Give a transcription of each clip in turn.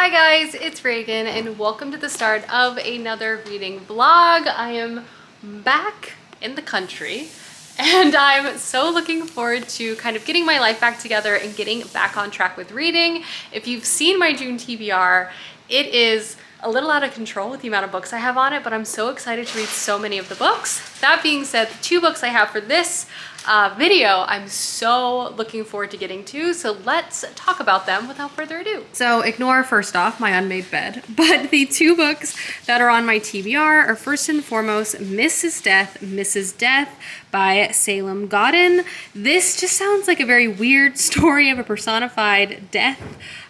Hi guys, it's Reagan and welcome to the start of another reading vlog. I am back in the country and I'm so looking forward to kind of getting my life back together and getting back on track with reading. If you've seen my June TBR, it is a little out of control with the amount of books I have on it, but I'm so excited to read so many of the books. That being said, the two books I have for this video, I'm so looking forward to getting to, so let's talk about them without further ado. So ignore first off my unmade bed, but the two books that are on my TBR are first and foremost Mrs. Death, Mrs. Death by Salem Godden. This just sounds like a very weird story of a personified death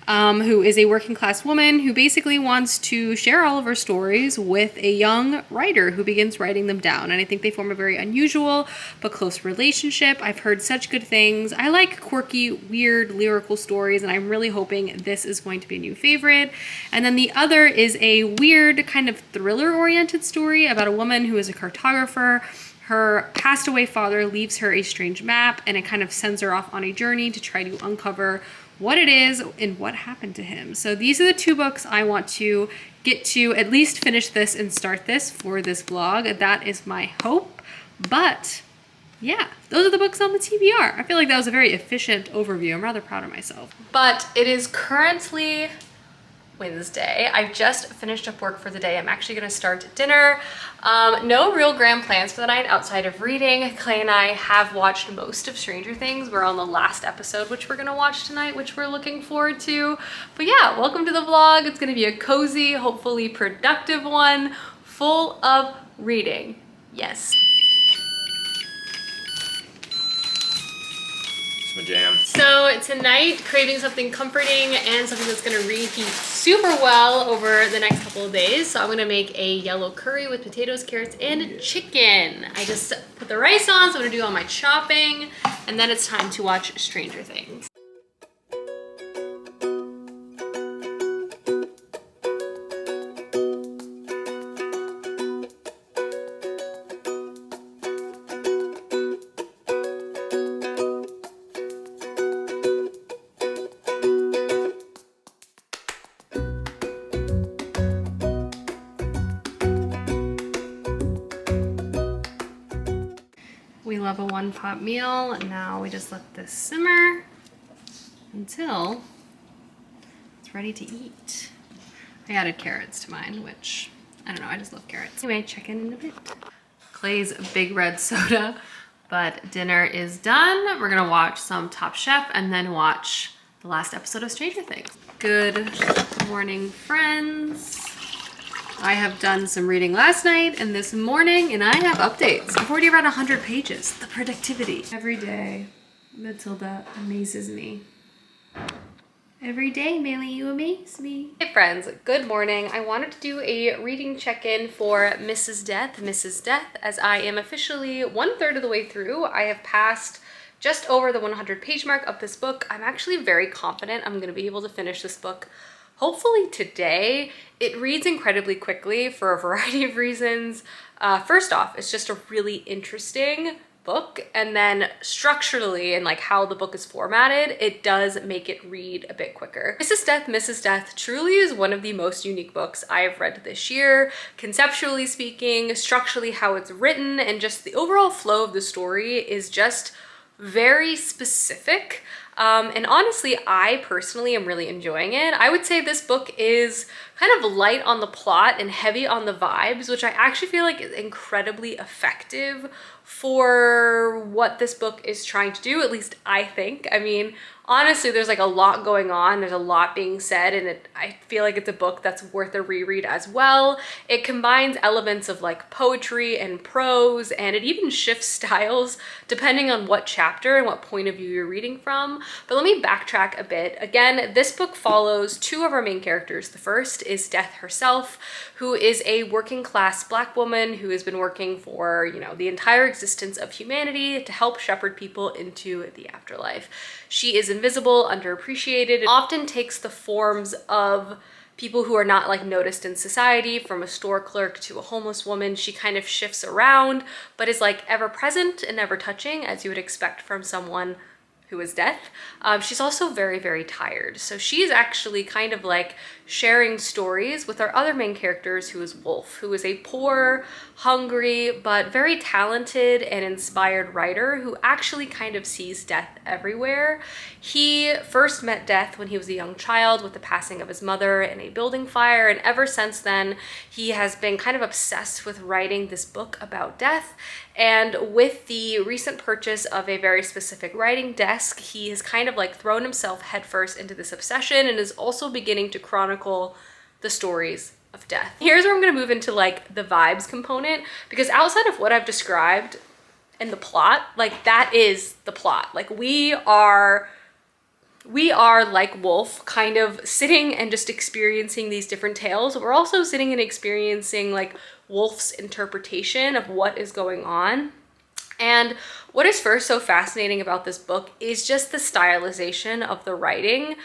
who is a working class woman who basically wants to share all of her stories with a young writer who begins writing them down. And I think they form a very unusual but close relationship. I've heard such good things. I like quirky, weird, lyrical stories, and I'm really hoping this is going to be a new favorite. And then the other is a weird kind of thriller-oriented story about a woman who is a cartographer. Her passed away father leaves her a strange map, and it kind of sends her off on a journey to try to uncover what it is and what happened to him. So these are the two books I want to get to at least finish this and start this for this vlog. That is my hope. But yeah, those are the books on the TBR. I feel like that was a very efficient overview. I'm rather proud of myself. But it is currently Wednesday. I've just finished up work for the day. I'm actually gonna start dinner. No real grand plans for the night outside of reading. Clay and I have watched most of Stranger Things. We're on the last episode, which we're gonna watch tonight, which we're looking forward to. But yeah, welcome to the vlog. It's gonna be a cozy, hopefully productive one, full of reading. Yes. My jam. So tonight, craving something comforting and something that's gonna reheat super well over the next couple of days. So I'm gonna make a yellow curry with potatoes, carrots, and chicken. I just put the rice on, so I'm gonna do all my chopping, and then it's time to watch Stranger Things. We love a one-pot meal, and now we just let this simmer until it's ready to eat. I added carrots to mine, which, I don't know, I just love carrots. Anyway, check in a bit. Clay's big red soda, but dinner is done. We're gonna watch some Top Chef and then watch the last episode of Stranger Things. Good morning, friends. I have done some reading last night and this morning, and I have updates. I've already read 100 pages. The productivity. Every day, Matilda amazes me. Every day, Millie, you amaze me. Hey friends, good morning. I wanted to do a reading check-in for Mrs. Death, Mrs. Death, as I am officially 1/3 of the way through. I have passed just over the 100 page mark of this book. I'm actually very confident I'm gonna be able to finish this book hopefully today. It reads incredibly quickly for a variety of reasons. First off, it's just a really interesting book, and then structurally and like how the book is formatted, it does make it read a bit quicker. Mrs. Death truly is one of the most unique books I've read this year. Conceptually speaking, structurally how it's written, and just the overall flow of the story is just very specific. And honestly, I personally am really enjoying it. I would say this book is kind of light on the plot and heavy on the vibes, which I actually feel like is incredibly effective for what this book is trying to do, at least I think. I mean, honestly, there's like a lot going on. There's a lot being said, and I feel like it's a book that's worth a reread as well. It combines elements of like poetry and prose, and it even shifts styles depending on what chapter and what point of view you're reading from. But let me backtrack a bit. Again, this book follows two of our main characters. The first is Death herself, who is a working class Black woman who has been working for, you know, the entire existence of humanity to help shepherd people into the afterlife. She is invisible, underappreciated, and often takes the forms of people who are not like noticed in society, from a store clerk to a homeless woman. She kind of shifts around, but is like ever present and ever touching, as you would expect from someone who is Death. She's also very, very tired. So she's actually kind of like sharing stories with our other main characters, who is Wolf, who is a poor, hungry, but very talented and inspired writer who actually kind of sees death everywhere. He first met death when he was a young child with the passing of his mother in a building fire, and ever since then he has been kind of obsessed with writing this book about death. And with the recent purchase of a very specific writing desk, he has kind of like thrown himself headfirst into this obsession and is also beginning to chronicle the stories of death. Here's where I'm going to move into like the vibes component, because outside of what I've described in the plot, like that is the plot. Like we are like Wolf, kind of sitting and just experiencing these different tales. We're also sitting and experiencing like Wolf's interpretation of what is going on. And what is first so fascinating about this book is just the stylization of the writing.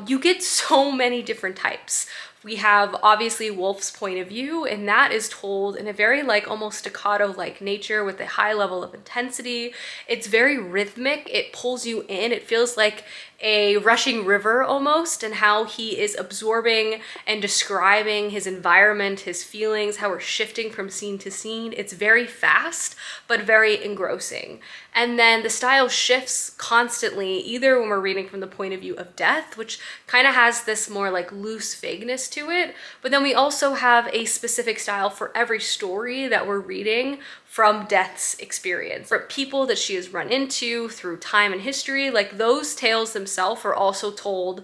You get so many different types. We have obviously Wolf's point of view, and that is told in a very like almost staccato-like nature with a high level of intensity. It's very rhythmic. It pulls you in. It feels like a rushing river almost, and how he is absorbing and describing his environment, his feelings, how we're shifting from scene to scene. It's very fast, but very engrossing. And then the style shifts constantly, either when we're reading from the point of view of Death, which kind of has this more like loose vagueness to it, but then we also have a specific style for every story that we're reading from Death's experience. For people that she has run into through time and history, like those tales themselves are also told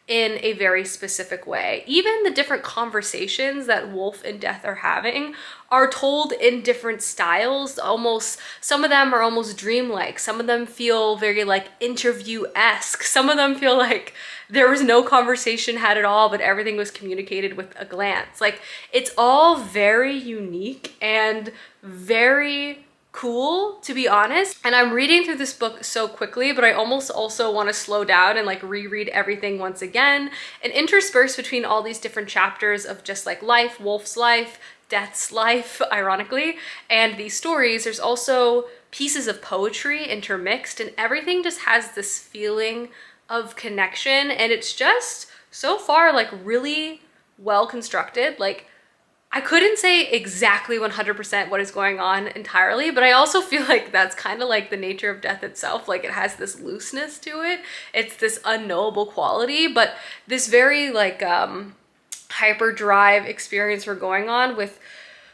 in a very specific way. Even the different conversations that Wolf and Death are having are told in different styles. Almost, some of them are almost dreamlike. Some of them feel very like interview-esque. Some of them feel like there was no conversation had at all, but everything was communicated with a glance. Like it's all very unique and very cool, to be honest. And I'm reading through this book so quickly, but I almost also want to slow down and like reread everything once again and intersperse between all these different chapters of just like life, Wolf's life, Death's life, ironically, and these stories. There's also pieces of poetry intermixed, and everything just has this feeling of connection, and it's just so far like really well constructed. Like I couldn't say exactly 100% what is going on entirely, but I also feel like that's kind of like the nature of Death itself. Like it has this looseness to it. It's this unknowable quality, but this very like hyperdrive experience we're going on with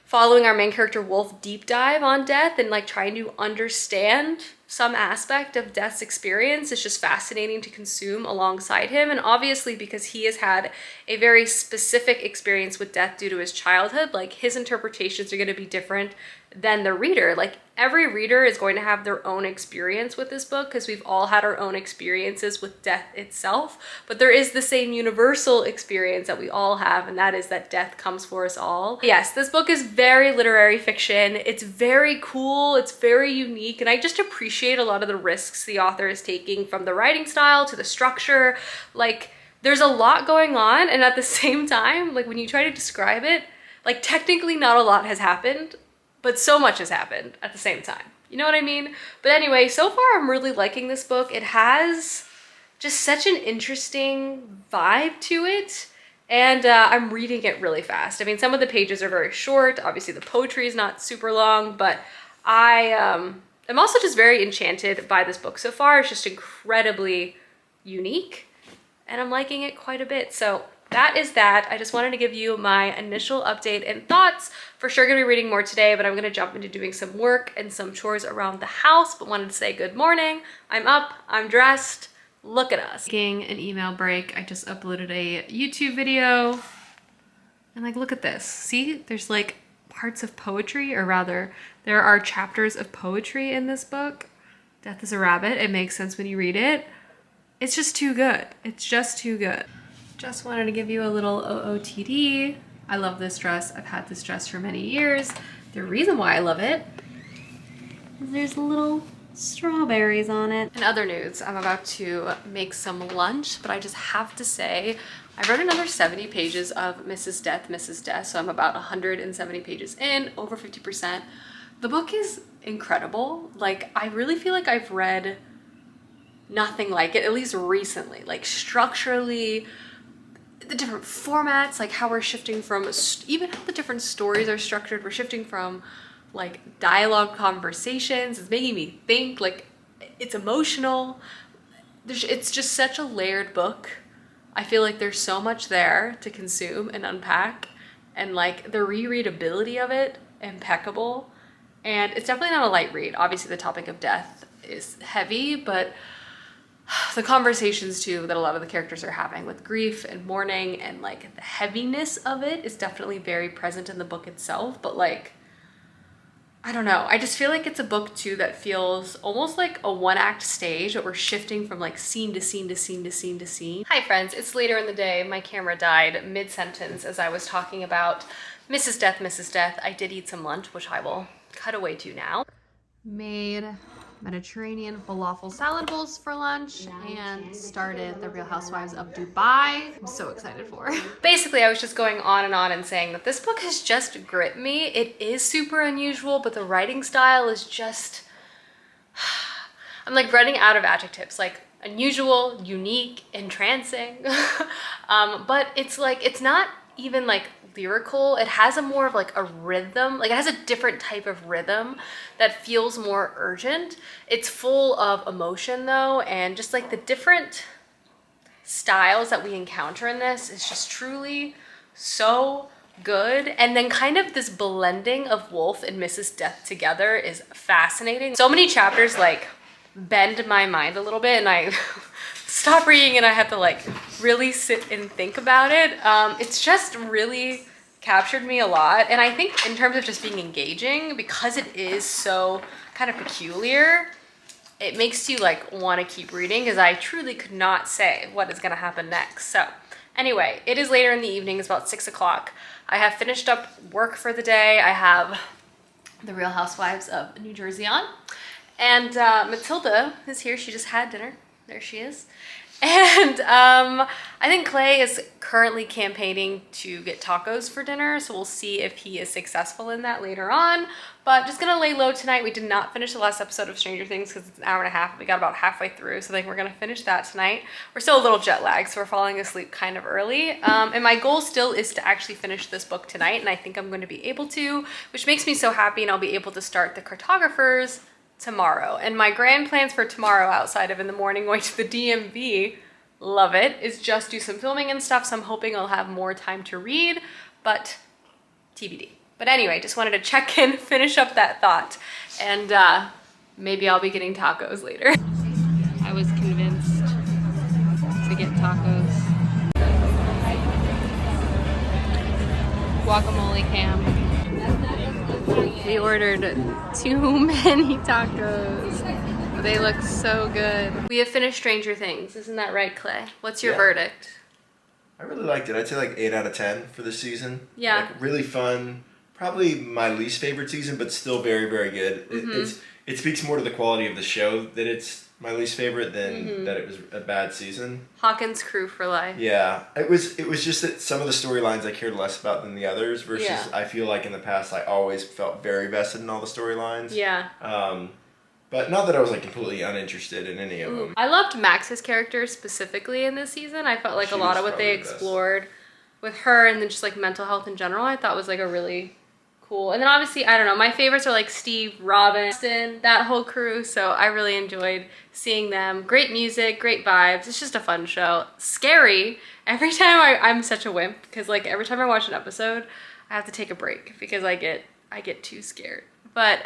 following our main character Wolf deep dive on Death and like trying to understand some aspect of Death's experience. It's just fascinating to consume alongside him. And obviously because he has had a very specific experience with death due to his childhood, like his interpretations are going to be different than the reader. Like every reader is going to have their own experience with this book, because we've all had our own experiences with death itself, but there is the same universal experience that we all have, and that is that death comes for us all. Yes, this book is very literary fiction. It's very cool. It's very unique, and I just appreciate a lot of the risks the author is taking, from the writing style to the structure. Like there's a lot going on, and at the same time, like when you try to describe it, like technically not a lot has happened, but so much has happened at the same time. You know what I mean? But anyway, so far I'm really liking this book. It has just such an interesting vibe to it, and I'm reading it really fast. I mean, some of the pages are very short. Obviously the poetry is not super long, but I'm also just very enchanted by this book so far. It's just incredibly unique, and I'm liking it quite a bit. So that is that. I just wanted to give you my initial update and thoughts. For sure gonna be reading more today, but I'm gonna jump into doing some work and some chores around the house, but wanted to say good morning. I'm up, I'm dressed, look at us. Taking an email break, I just uploaded a YouTube video, and like, look at this. See, there's like parts of poetry, or rather, there are chapters of poetry in this book. Death is a Rabbit. It makes sense when you read it. It's just too good. It's just too good. Just wanted to give you a little OOTD. I love this dress. I've had this dress for many years. The reason why I love it is there's little strawberries on it. In other news, I'm about to make some lunch, but I just have to say, I wrote another 70 pages of Mrs. Death, so I'm about 170 pages in, over 50%. The book is incredible. Like, I really feel like I've read nothing like it, at least recently. Like structurally, the different formats, like how we're shifting from, even how the different stories are structured. We're shifting from like dialogue conversations. It's making me think, like it's emotional. It's just such a layered book. I feel like there's so much there to consume and unpack, and like the rereadability of it, impeccable. And it's definitely not a light read. Obviously the topic of death is heavy, but the conversations too that a lot of the characters are having with grief and mourning and like the heaviness of it is definitely very present in the book itself. But like, I don't know, I just feel like it's a book too that feels almost like a one-act stage, that we're shifting from like scene to scene to scene to scene to scene. Hi friends, it's later in the day. My camera died mid-sentence as I was talking about Mrs. Death, Mrs. Death. I did eat some lunch, which I will cut away to now. Made Mediterranean falafel salad bowls for lunch and started The Real Housewives of Dubai. I'm so excited for. Basically, I was just going on and saying that this book has just gripped me. It is super unusual, but the writing style is just, I'm like running out of adjectives, like unusual, unique, entrancing. But it's like, it's not even like lyrical. It has a more of like a rhythm, like it has a different type of rhythm that feels more urgent. It's full of emotion though, and just like the different styles that we encounter in this is just truly so good. And then kind of this blending of Wolf and Mrs. Death together is fascinating. So many chapters like bend my mind a little bit, and I stop reading and I have to like really sit and think about it. It's just really captured me a lot. And I think in terms of just being engaging, because it is so kind of peculiar, it makes you like want to keep reading, because I truly could not say what is going to happen next. So anyway, it is later in the evening. It's about 6 o'clock. I have finished up work for the day. I have The Real Housewives of New Jersey on. And Matilda is here. She just had dinner. There she is. And I think Clay is currently campaigning to get tacos for dinner, so we'll see if he is successful in that later on. But just gonna lay low tonight. We did not finish the last episode of Stranger Things because it's an hour and a half. We got about halfway through, so I think we're gonna finish that tonight. We're still a little jet lagged, so we're falling asleep kind of early. And my goal still is to actually finish this book tonight, and I think I'm gonna be able to, which makes me so happy, and I'll be able to start the Cartographers tomorrow. And my grand plans for tomorrow, outside of in the morning going to the DMV, love it, is just do some filming and stuff. So I'm hoping I'll have more time to read, but TBD. But anyway, just wanted to check in, finish up that thought, and maybe I'll be getting tacos later. I was convinced to get tacos. Guacamole cam. We ordered too many tacos. They look so good. We have finished Stranger Things. Isn't that right, Clay? What's your verdict? I really liked it. I'd say like 8 out of 10 for this season. Yeah. Like really fun. Probably my least favorite season, but still very, very good. It speaks more to the quality of the show that it's my least favorite than that it was a bad season. Hawkins crew for life. Yeah. It was just that some of the storylines I cared less about than the others, versus I feel like in the past I always felt very vested in all the storylines. Yeah. But not that I was like completely uninterested in any of them. I loved Max's character specifically in this season. I felt like a lot of what they explored with her, and then just like mental health in general, I thought was like a really cool. And then obviously, I don't know, my favorites are like Steve, Robin, Austin, that whole crew. So I really enjoyed seeing them. Great music, great vibes. It's just a fun show. Scary. Every time I'm such a wimp, because like every time I watch an episode, I have to take a break because I get too scared. But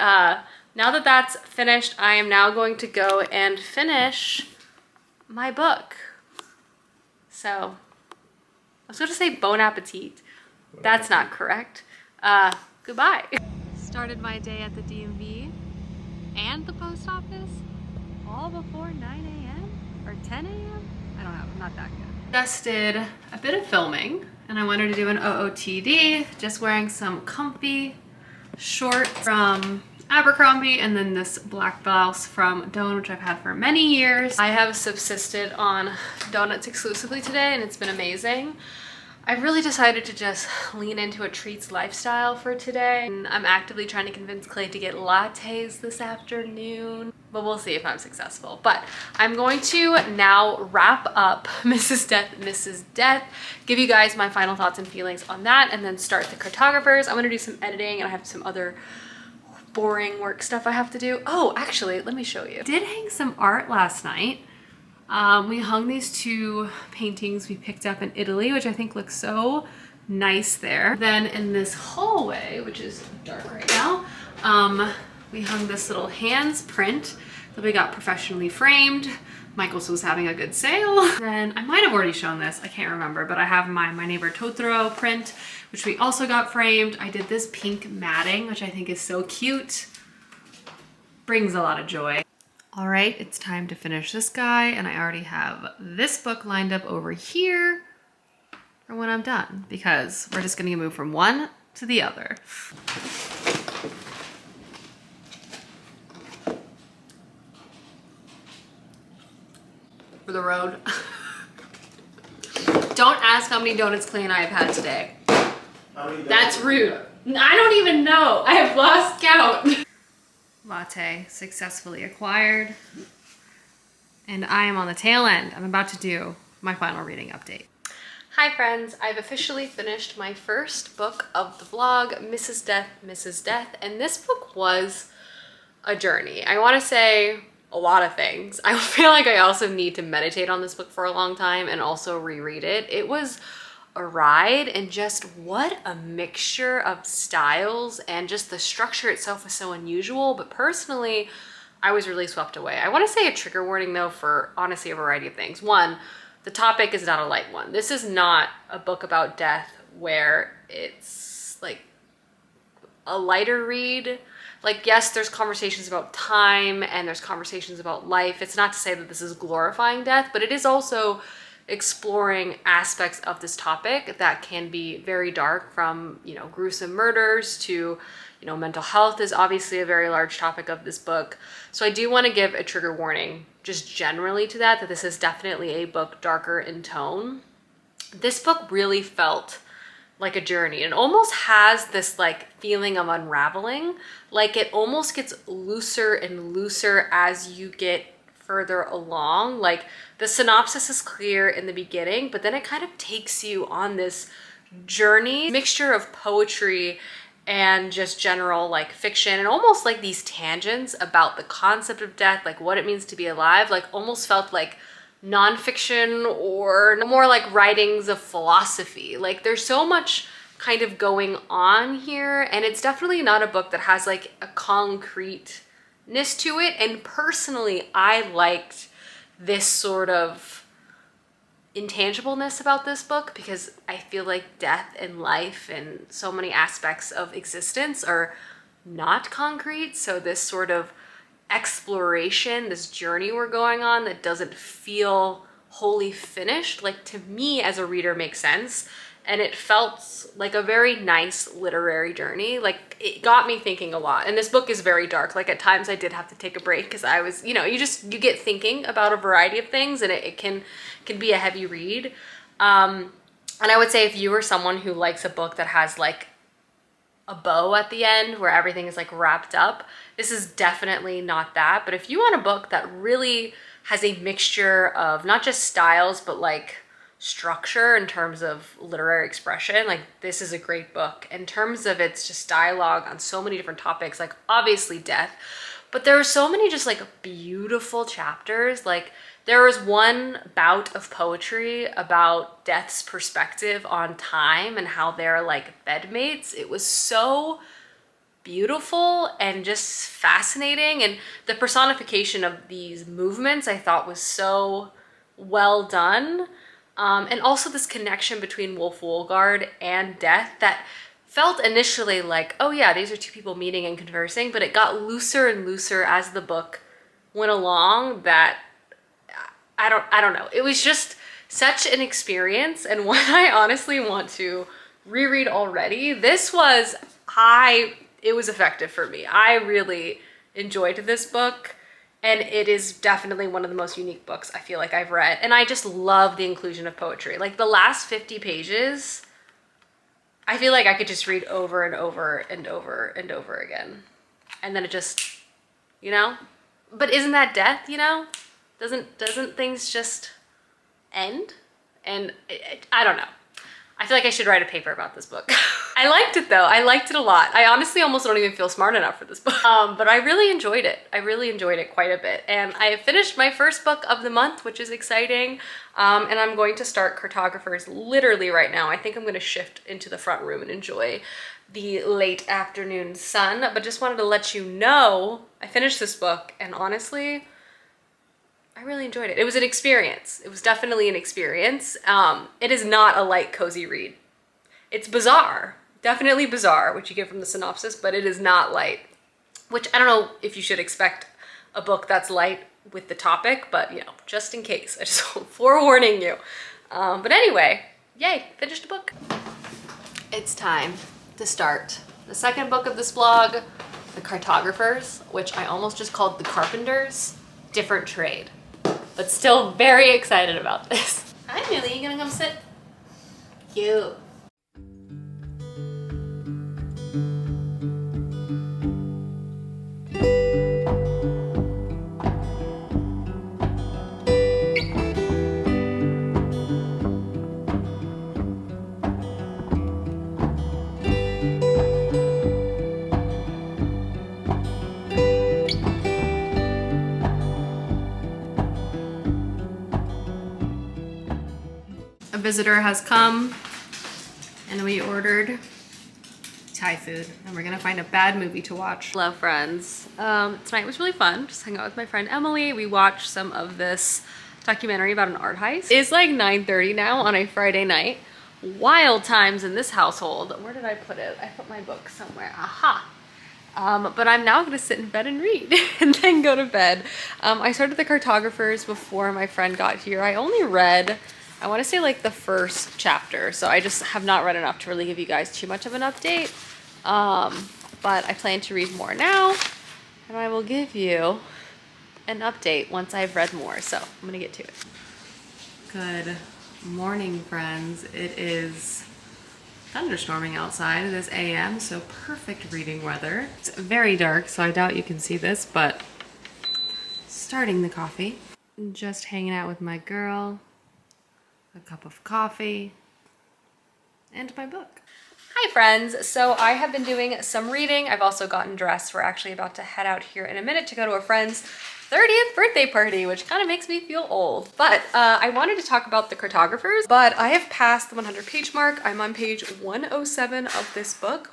now that that's finished, I am now going to go and finish my book. So I was going to say bon appetit. That's not correct. Goodbye. Started my day at the DMV and the post office all before 9 a.m. or 10 a.m. I don't know, not that good. Just did a bit of filming, and I wanted to do an OOTD, just wearing some comfy shorts from Abercrombie, and then this black blouse from Doan, which I've had for many years. I have subsisted on donuts exclusively today, and it's been amazing. I've really decided to just lean into a treats lifestyle for today. And I'm actively trying to convince Clay to get lattes this afternoon, but we'll see if I'm successful. But I'm going to now wrap up Mrs. Death, give you guys my final thoughts and feelings on that, and then start the Cartographers. I'm gonna do some editing, and I have some other boring work stuff I have to do. Oh, actually, let me show you. I did hang some art last night. We hung these 2 paintings we picked up in Italy, which I think looks so nice there. Then in this hallway, which is dark right now, we hung this little hands print that we got professionally framed. Michael's was having a good sale. Then I might have already shown this, I can't remember, but I have my neighbor Totoro print, which we also got framed. I did this pink matting, which I think is so cute. Brings a lot of joy. All right, it's time to finish this guy, and I already have this book lined up over here for when I'm done, because we're just gonna move from one to the other. For the road. Don't ask how many donuts Clay and I have had today. That's rude. I don't even know. I have lost count. Latte successfully acquired. And I am on the tail end. I'm about to do my final reading update. Hi friends, I've officially finished my first book of the vlog, Mrs. Death, and this book was a journey. I want to say a lot of things. I feel like I also need to meditate on this book for a long time and also reread it. It was a ride, and just what a mixture of styles, and just the structure itself was so unusual, but personally I was really swept away. I want to say a trigger warning though for honestly a variety of things. One, the topic is not a light one. This is not a book about death where it's like a lighter read. Like, yes, there's conversations about time and there's conversations about life. It's not to say that this is glorifying death, but it is also exploring aspects of this topic that can be very dark, from, you know, gruesome murders to, you know, mental health is obviously a very large topic of this book. So I do want to give a trigger warning just generally to that this is definitely a book darker in tone. This book really felt like a journey. It almost has this like feeling of unraveling. Like it almost gets looser and looser as you get further along. Like the synopsis is clear in the beginning, but then it kind of takes you on this journey, mixture of poetry and just general like fiction, and almost like these tangents about the concept of death, like what it means to be alive, like almost felt like nonfiction or more like writings of philosophy. Like there's so much kind of going on here, and it's definitely not a book that has like a concreteness to it. And personally, I liked this sort of intangibleness about this book, because I feel like death and life and so many aspects of existence are not concrete. So this sort of exploration, this journey we're going on that doesn't feel wholly finished, like to me as a reader makes sense. And it felt like a very nice literary journey. Like it got me thinking a lot. And this book is very dark. Like at times I did have to take a break because I was, you know, you get thinking about a variety of things, and it can be a heavy read. And I would say if you are someone who likes a book that has like a bow at the end where everything is like wrapped up, this is definitely not that. But if you want a book that really has a mixture of not just styles, but like structure in terms of literary expression, like this is a great book. In terms of its just dialogue on so many different topics, like obviously death, but there are so many just like beautiful chapters. Like there was one bout of poetry about death's perspective on time and how they're like bedmates. It was so beautiful and just fascinating, and the personification of these movements I thought was so well done. And also this connection between Wolf Wolgard and death that felt initially like, oh yeah, these are two people meeting and conversing, but it got looser and looser as the book went along. That I don't know. It was just such an experience, and one I honestly want to reread already. This was, it was effective for me. I really enjoyed this book. And it is definitely one of the most unique books I feel like I've read. And I just love the inclusion of poetry. Like the last 50 pages, I feel like I could just read over and over and over and over again. And then it just, you know? But isn't that death, you know? Doesn't things just end? And I don't know. I feel like I should write a paper about this book. I liked it though. I liked it a lot. I honestly almost don't even feel smart enough for this book. But I really enjoyed it. I really enjoyed it quite a bit. And I finished my first book of the month, which is exciting. And I'm going to start Cartographers literally right now. I think I'm going to shift into the front room and enjoy the late afternoon sun. But just wanted to let you know, I finished this book and honestly, I really enjoyed it. It was an experience. It was definitely an experience. It is not a light, cozy read. It's bizarre, definitely bizarre, which you get from the synopsis, but it is not light, which I don't know if you should expect a book that's light with the topic, but you know, just in case, I just forewarning you. But anyway, yay, finished a book. It's time to start the second book of this blog, The Cartographers, which I almost just called The Carpenters, different trade. But still very excited about this. Hi, Millie, you gonna come sit? Cute. A visitor has come and we ordered Thai food and we're gonna find a bad movie to watch. Hello, friends. Tonight was really fun. Just hung out with my friend Emily. We watched some of this documentary about an art heist. It's like 9:30 now on a Friday night. Wild times in this household. Where did I put it? I put my book somewhere. Aha. But I'm now gonna sit in bed and read and then go to bed. I started The Cartographers before my friend got here. I only read, I wanna say like the first chapter, so I just have not read enough to really give you guys too much of an update. But I plan to read more now, and I will give you an update once I've read more, so I'm gonna get to it. Good morning, friends. It is thunderstorming outside. It is AM, so perfect reading weather. It's very dark, so I doubt you can see this, but starting the coffee. Just hanging out with my girl, a cup of coffee, and my book. Hi friends, so I have been doing some reading. I've also gotten dressed. We're actually about to head out here in a minute to go to a friend's 30th birthday party, which kind of makes me feel old. But I wanted to talk about The Cartographers, but I have passed the 100-page mark. I'm on page 107 of this book,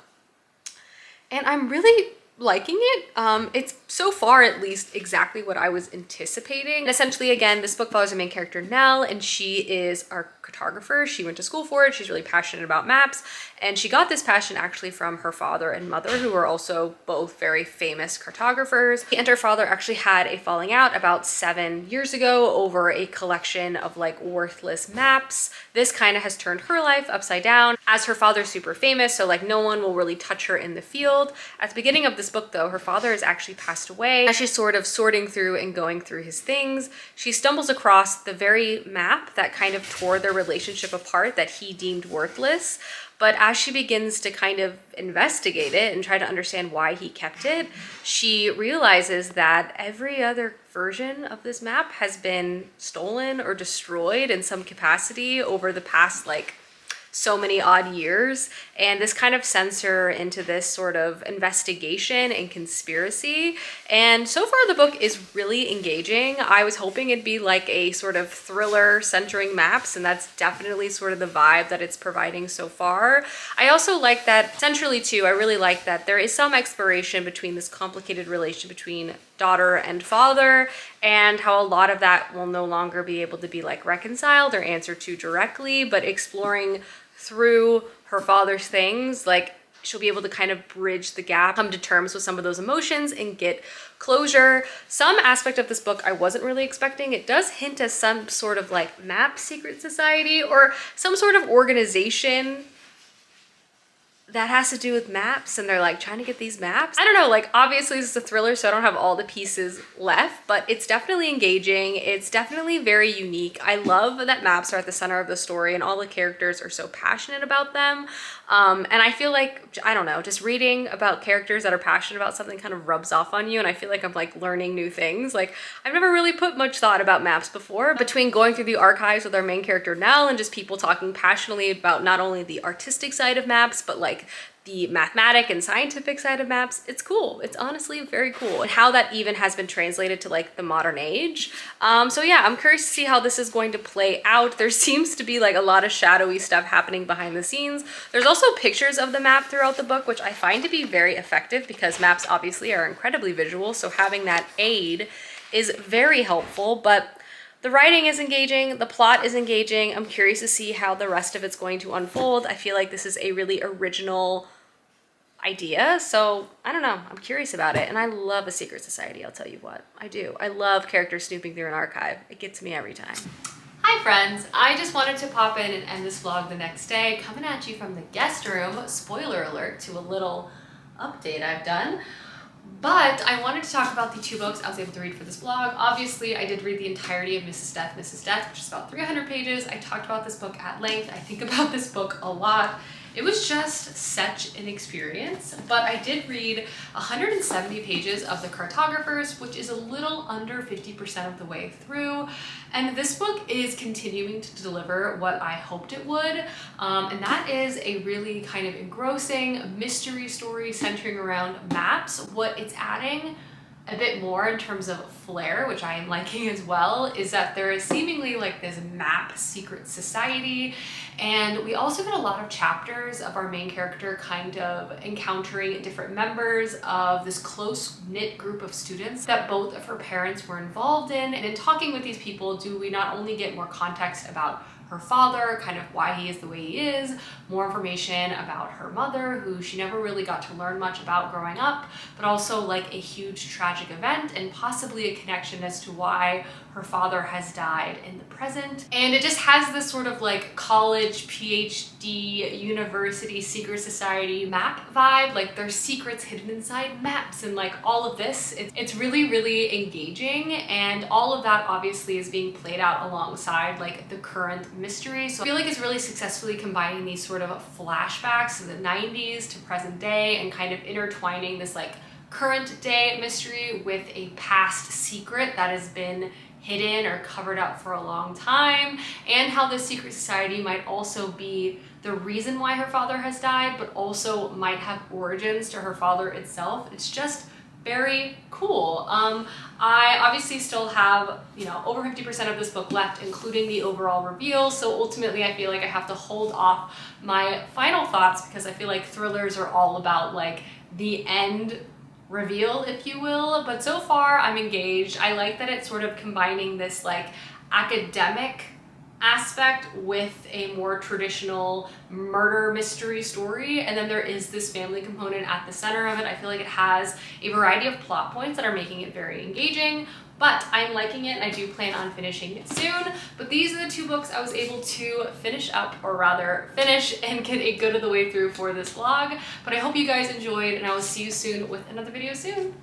and I'm really liking it. It's so far at least exactly what I was anticipating. And essentially, again, this book follows the main character Nell, and she is our cartographer. She went to school for it. She's really passionate about maps, and she got this passion actually from her father and mother, who are also both very famous cartographers. She and her father actually had a falling out about 7 years ago over a collection of like worthless maps. This kind of has turned her life upside down, as her father's super famous, so like no one will really touch her in the field. At the beginning of this book though, her father has actually passed away. As she's sort of sorting through and going through his things, she stumbles across the very map that kind of tore their relationship apart, that he deemed worthless. But as she begins to kind of investigate it and try to understand why he kept it, she realizes that every other version of this map has been stolen or destroyed in some capacity over the past like so many odd years, and this kind of sends her into this sort of investigation and conspiracy. And so far the book is really engaging. I was hoping it'd be like a sort of thriller centering maps, and that's definitely sort of the vibe that it's providing so far. I also like that centrally too, I really like that there is some exploration between this complicated relation between daughter and father, and how a lot of that will no longer be able to be like reconciled or answered to directly, but exploring through her father's things, like she'll be able to kind of bridge the gap, come to terms with some of those emotions and get closure. Some aspect of this book I wasn't really expecting. It does hint at some sort of like map secret society or some sort of organization that has to do with maps, and they're like trying to get these maps. I don't know, like obviously this is a thriller, so I don't have all the pieces left, but it's definitely engaging. It's definitely very unique. I love that maps are at the center of the story and all the characters are so passionate about them. And I feel like, I don't know, just reading about characters that are passionate about something kind of rubs off on you, and I feel like I'm like learning new things. Like I've never really put much thought about maps before. Between going through the archives with our main character Nell and just people talking passionately about not only the artistic side of maps, but like the mathematic and scientific side of maps, it's cool. It's honestly very cool. And how that even has been translated to like the modern age. So yeah, I'm curious to see how this is going to play out. There seems to be like a lot of shadowy stuff happening behind the scenes. There's also pictures of the map throughout the book, which I find to be very effective because maps obviously are incredibly visual. So having that aid is very helpful, but the writing is engaging, the plot is engaging. I'm curious to see how the rest of it's going to unfold. I feel like this is a really original idea, so I don't know, I'm curious about it. And I love a secret society, I'll tell you what, I do. I love characters snooping through an archive. It gets me every time. Hi friends, I just wanted to pop in and end this vlog the next day, coming at you from the guest room. Spoiler alert to a little update I've done. But I wanted to talk about the 2 books I was able to read for this vlog. Obviously, I did read the entirety of Mrs. Death, which is about 300 pages. I talked about this book at length. I think about this book a lot. It was just such an experience, but I did read 170 pages of the Cartographers, which is a little under 50% of the way through. And this book is continuing to deliver what I hoped it would. And that is a really kind of engrossing mystery story centering around maps. What it's adding a bit more in terms of flair, which I am liking as well, is that there is seemingly like this map secret society. And we also get a lot of chapters of our main character kind of encountering different members of this close-knit group of students that both of her parents were involved in. And in talking with these people, do we not only get more context about her father, kind of why he is the way he is, more information about her mother, who she never really got to learn much about growing up, but also like a huge tragic event and possibly a connection as to why her father has died in the present. And it just has this sort of like college, PhD, university, secret society map vibe. Like there's secrets hidden inside maps and like all of this. It's really, really engaging, and all of that obviously is being played out alongside like the current mystery. So I feel like it's really successfully combining these sort of flashbacks of the 90s to present day and kind of intertwining this like current day mystery with a past secret that has been hidden or covered up for a long time, and how this secret society might also be the reason why her father has died, but also might have origins to her father itself. It's just very cool. I obviously still have, you know, over 50% of this book left, including the overall reveal. So ultimately I feel like I have to hold off my final thoughts because I feel like thrillers are all about like the end reveal, if you will. But so far I'm engaged. I like that it's sort of combining this like academic aspect with a more traditional murder mystery story, and then there is this family component at the center of it. I feel like it has a variety of plot points that are making it very engaging, but I'm liking it and I do plan on finishing it soon. But these are the 2 books I was able to finish up, or rather finish and get a good of the way through for this vlog. But I hope you guys enjoyed, and I will see you soon with another video soon.